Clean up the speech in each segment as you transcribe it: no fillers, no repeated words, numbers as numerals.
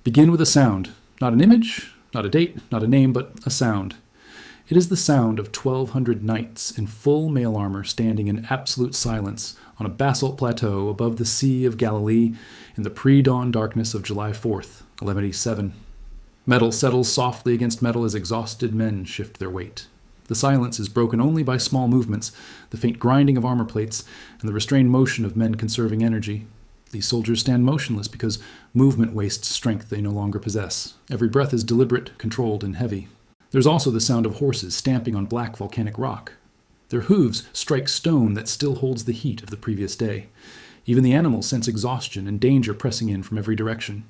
Begin with a sound, not an image, not a date, not a name, but a sound. It is the sound of 1,200 knights in full mail armor standing in absolute silence on a basalt plateau above the Sea of Galilee in the pre-dawn darkness of July 4th, 1187. Metal settles softly against metal as exhausted men shift their weight. The silence is broken only by small movements, the faint grinding of armor plates, and the restrained motion of men conserving energy. These soldiers stand motionless because movement wastes strength they no longer possess. Every breath is deliberate, controlled, and heavy. There's also the sound of horses stamping on black volcanic rock. Their hooves strike stone that still holds the heat of the previous day. Even the animals sense exhaustion and danger pressing in from every direction.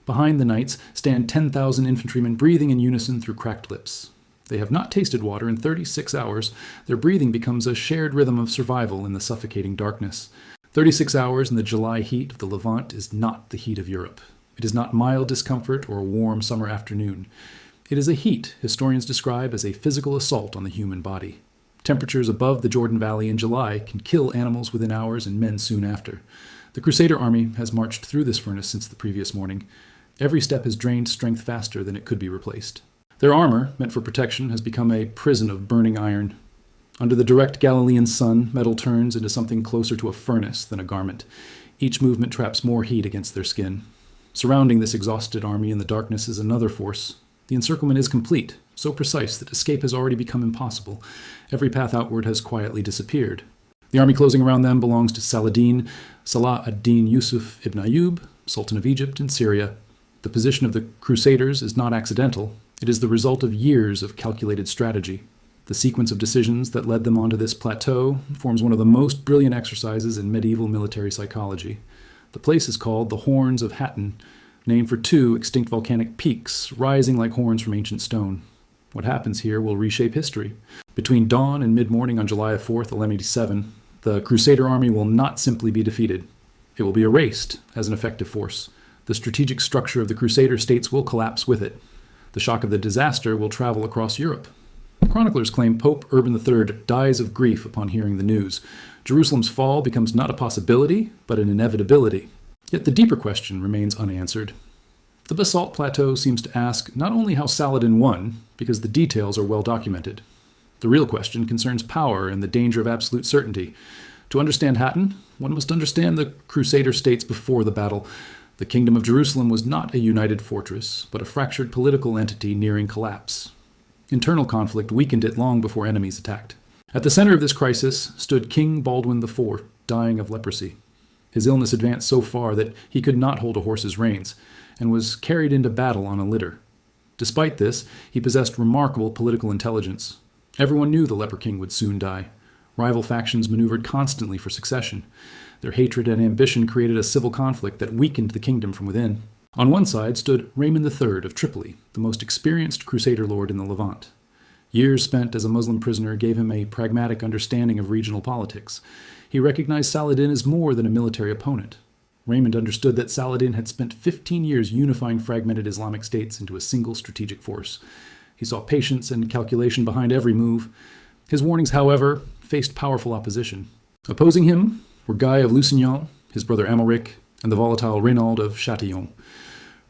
Behind the knights stand 10,000 infantrymen breathing in unison through cracked lips. They have not tasted water in 36 hours. Their breathing becomes a shared rhythm of survival in the suffocating darkness. 36 hours in the July heat of the Levant is not the heat of Europe. It is not mild discomfort or a warm summer afternoon. It is a heat historians describe as a physical assault on the human body. Temperatures above the Jordan Valley in July can kill animals within hours and men soon after. The Crusader army has marched through this furnace since the previous morning. Every step has drained strength faster than it could be replaced. Their armor, meant for protection, has become a prison of burning iron. Under the direct Galilean sun, metal turns into something closer to a furnace than a garment. Each movement traps more heat against their skin. Surrounding this exhausted army in the darkness is another force. The encirclement is complete, so precise that escape has already become impossible. Every path outward has quietly disappeared. The army closing around them belongs to Saladin, Salah ad-Din Yusuf ibn Ayyub, Sultan of Egypt and Syria. The position of the Crusaders is not accidental. It is the result of years of calculated strategy. The sequence of decisions that led them onto this plateau forms one of the most brilliant exercises in medieval military psychology. The place is called the Horns of Hattin, named for two extinct volcanic peaks rising like horns from ancient stone. What happens here will reshape history. Between dawn and mid-morning on July 4th, 1187, the Crusader army will not simply be defeated. It will be erased as an effective force. The strategic structure of the Crusader States will collapse with it. The shock of the disaster will travel across Europe. Chroniclers claim Pope Urban III dies of grief upon hearing the news. Jerusalem's fall becomes not a possibility, but an inevitability. Yet the deeper question remains unanswered. The basalt plateau seems to ask not only how Saladin won, because the details are well documented. The real question concerns power and the danger of absolute certainty. To understand Hattin, one must understand the Crusader States before the battle. The Kingdom of Jerusalem was not a united fortress, but a fractured political entity nearing collapse. Internal conflict weakened it long before enemies attacked. At the center of this crisis stood King Baldwin IV, dying of leprosy. His illness advanced so far that he could not hold a horse's reins, and was carried into battle on a litter. Despite this, he possessed remarkable political intelligence. Everyone knew the Leper King would soon die. Rival factions maneuvered constantly for succession. Their hatred and ambition created a civil conflict that weakened the kingdom from within. On one side stood Raymond III of Tripoli, the most experienced Crusader lord in the Levant. Years spent as a Muslim prisoner gave him a pragmatic understanding of regional politics. He recognized Saladin as more than a military opponent. Raymond understood that Saladin had spent 15 years unifying fragmented Islamic states into a single strategic force. He saw patience and calculation behind every move. His warnings, however, faced powerful opposition. Opposing him were Guy of Lusignan, his brother Amalric, and the volatile Raynald of Chatillon.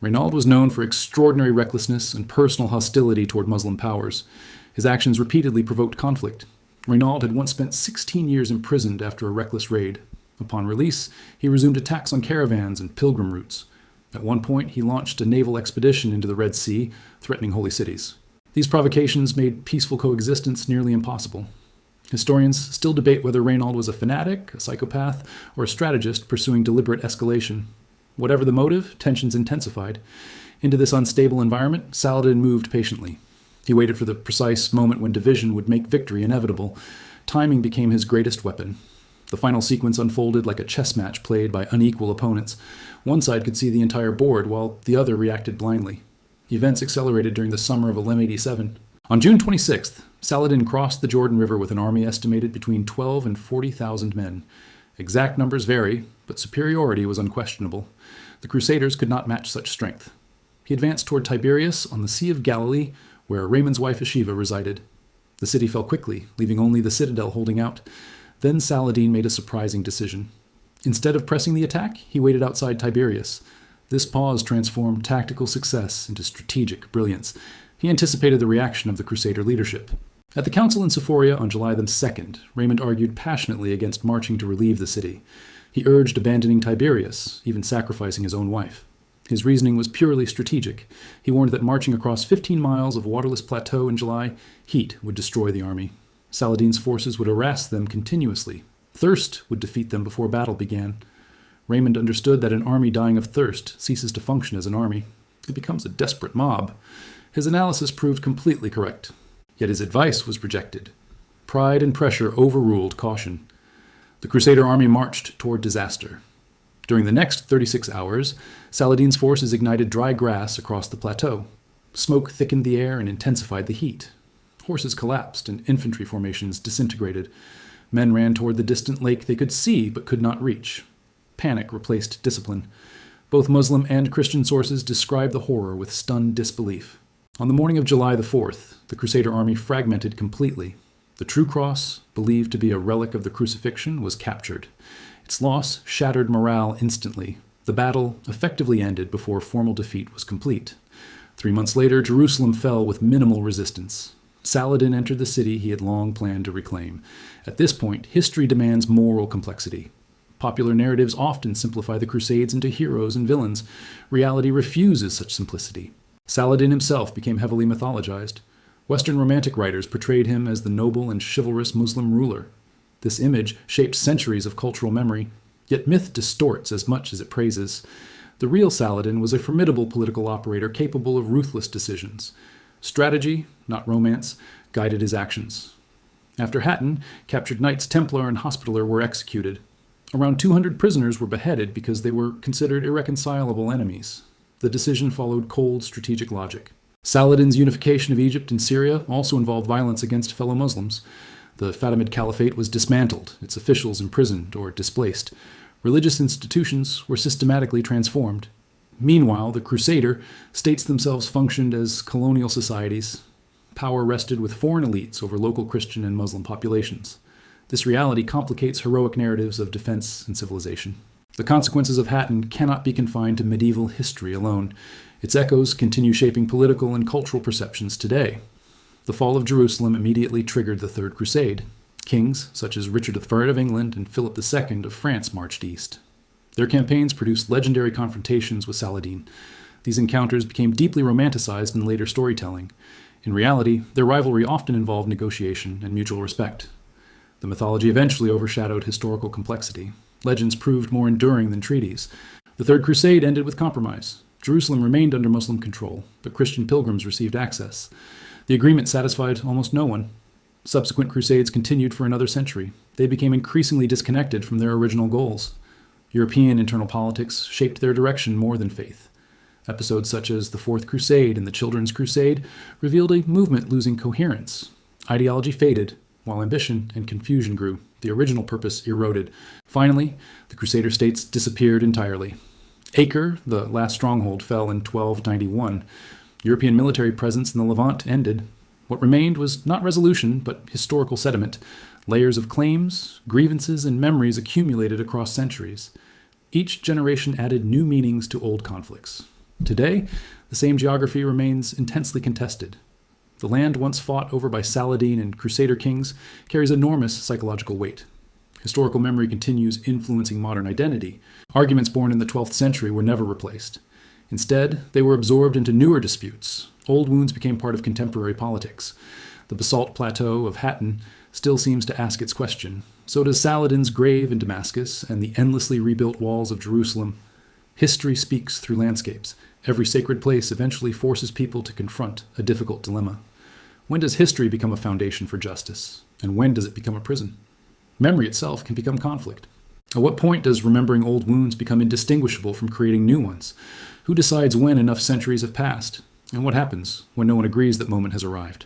Raynald was known for extraordinary recklessness and personal hostility toward Muslim powers. His actions repeatedly provoked conflict. Raynald had once spent 16 years imprisoned after a reckless raid. Upon release, he resumed attacks on caravans and pilgrim routes. At one point, he launched a naval expedition into the Red Sea, threatening holy cities. These provocations made peaceful coexistence nearly impossible. Historians still debate whether Raynald was a fanatic, a psychopath, or a strategist pursuing deliberate escalation. Whatever the motive, tensions intensified. Into this unstable environment, Saladin moved patiently. He waited for the precise moment when division would make victory inevitable. Timing became his greatest weapon. The final sequence unfolded like a chess match played by unequal opponents. One side could see the entire board, while the other reacted blindly. Events accelerated during the summer of 1187. On June 26th, Saladin crossed the Jordan River with an army estimated between 12 and 40,000 men. Exact numbers vary, but superiority was unquestionable. The Crusaders could not match such strength. He advanced toward Tiberias on the Sea of Galilee, where Raymond's wife Ashiva resided. The city fell quickly, leaving only the citadel holding out. Then Saladin made a surprising decision. Instead of pressing the attack, he waited outside Tiberias. This pause transformed tactical success into strategic brilliance. He anticipated the reaction of the Crusader leadership. At the council in Sephoria on July the 2nd, Raymond argued passionately against marching to relieve the city. He urged abandoning Tiberius, even sacrificing his own wife. His reasoning was purely strategic. He warned that marching across 15 miles of waterless plateau in July, heat would destroy the army. Saladin's forces would harass them continuously. Thirst would defeat them before battle began. Raymond understood that an army dying of thirst ceases to function as an army. It becomes a desperate mob. His analysis proved completely correct. Yet his advice was rejected. Pride and pressure overruled caution. The Crusader army marched toward disaster. During the next 36 hours, Saladin's forces ignited dry grass across the plateau. Smoke thickened the air and intensified the heat. Horses collapsed and infantry formations disintegrated. Men ran toward the distant lake they could see but could not reach. Panic replaced discipline. Both Muslim and Christian sources describe the horror with stunned disbelief. On the morning of July the 4th, the Crusader army fragmented completely. The true cross, believed to be a relic of the crucifixion, was captured. Its loss shattered morale instantly. The battle effectively ended before formal defeat was complete. 3 months later, Jerusalem fell with minimal resistance. Saladin entered the city he had long planned to reclaim. At this point, history demands moral complexity. Popular narratives often simplify the Crusades into heroes and villains. Reality refuses such simplicity. Saladin himself became heavily mythologized. Western Romantic writers portrayed him as the noble and chivalrous Muslim ruler. This image shaped centuries of cultural memory, yet myth distorts as much as it praises. The real Saladin was a formidable political operator capable of ruthless decisions. Strategy, not romance, guided his actions. After Hattin, captured knights Templar and Hospitaller were executed. Around 200 prisoners were beheaded because they were considered irreconcilable enemies. The decision followed cold strategic logic. Saladin's unification of Egypt and Syria also involved violence against fellow Muslims. The Fatimid Caliphate was dismantled, its officials imprisoned or displaced. Religious institutions were systematically transformed. Meanwhile, the Crusader states themselves functioned as colonial societies. Power rested with foreign elites over local Christian and Muslim populations. This reality complicates heroic narratives of defense and civilization. The consequences of Hattin cannot be confined to medieval history alone. Its echoes continue shaping political and cultural perceptions today. The fall of Jerusalem immediately triggered the Third Crusade. Kings, such as Richard III of England and Philip II of France, marched east. Their campaigns produced legendary confrontations with Saladin. These encounters became deeply romanticized in later storytelling. In reality, their rivalry often involved negotiation and mutual respect. The mythology eventually overshadowed historical complexity. Legends proved more enduring than treaties. The Third Crusade ended with compromise. Jerusalem remained under Muslim control, but Christian pilgrims received access. The agreement satisfied almost no one. Subsequent crusades continued for another century. They became increasingly disconnected from their original goals. European internal politics shaped their direction more than faith. Episodes such as the Fourth Crusade and the Children's Crusade revealed a movement losing coherence. Ideology faded, while ambition and confusion grew. The original purpose eroded. Finally, the Crusader States disappeared entirely. Acre, the last stronghold, fell in 1291. European military presence in the Levant ended. What remained was not resolution, but historical sediment. Layers of claims, grievances, and memories accumulated across centuries. Each generation added new meanings to old conflicts. Today, the same geography remains intensely contested. The land once fought over by Saladin and Crusader kings carries enormous psychological weight. Historical memory continues influencing modern identity. Arguments born in the 12th century were never replaced. Instead, they were absorbed into newer disputes. Old wounds became part of contemporary politics. The basalt plateau of Hattin still seems to ask its question. So does Saladin's grave in Damascus and the endlessly rebuilt walls of Jerusalem. History speaks through landscapes. Every sacred place eventually forces people to confront a difficult dilemma. When does history become a foundation for justice? And when does it become a prison? Memory itself can become conflict. At what point does remembering old wounds become indistinguishable from creating new ones? Who decides when enough centuries have passed? And what happens when no one agrees that moment has arrived?